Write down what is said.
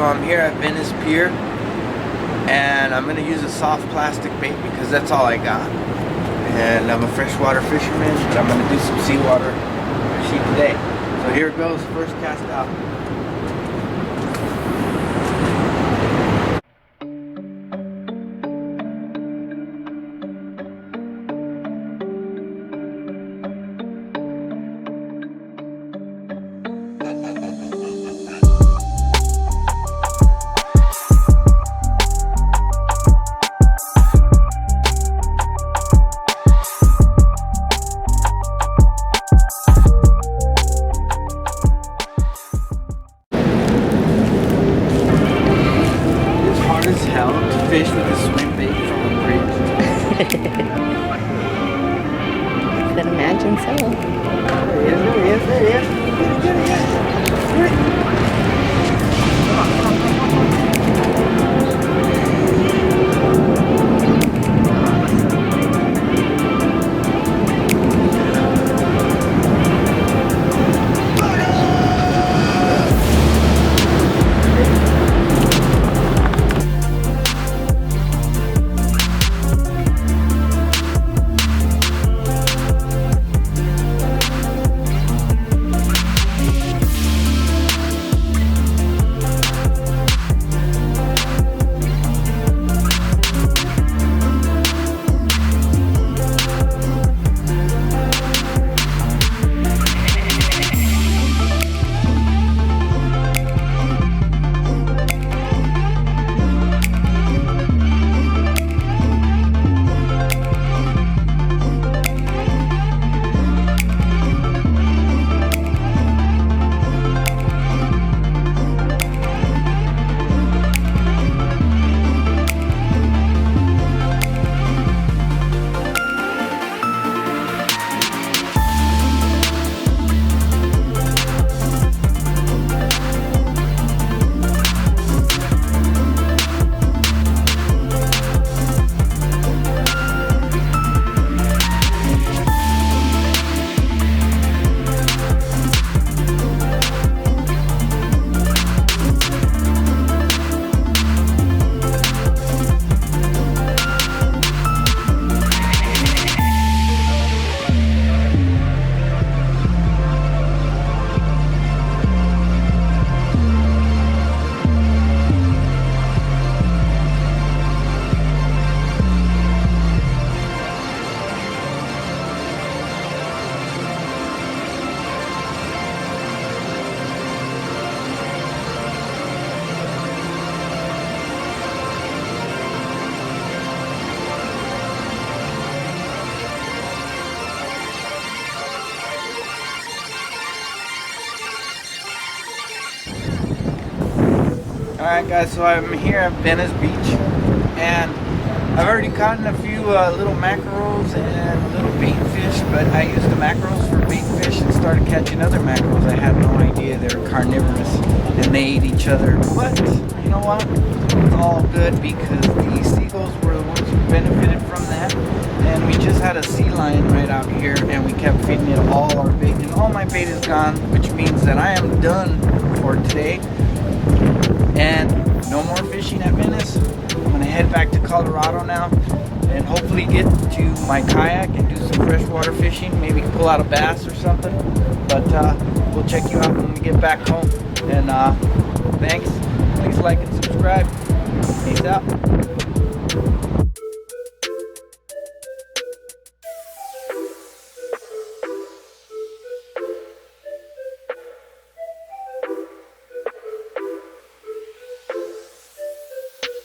I'm here at Venice Pier, and I'm gonna use a soft plastic bait because that's all I got. And I'm a freshwater fisherman, but I'm gonna do some seawater fishing today. So here it goes, first cast out. As hell to fish with a swim bait from a bridge. I could imagine so. There he is. Get it. Come on. Alright guys, so I'm here at Venice Beach, and I've already caught a few little mackerels and little bait fish, but I used the mackerels for bait fish and started catching other mackerels. I had no idea they were carnivorous and they ate each other, but you know what? It's all good because these seagulls were the ones who benefited from that, and we just had a sea lion right out here and we kept feeding it all our bait, and all my bait is gone, which means that I am done for today. And no more fishing at Venice. I'm gonna head back to Colorado now and hopefully get to my kayak and do some freshwater fishing, maybe pull out a bass or something. But we'll check you out when we get back home. And thanks. Please like and subscribe. Peace out.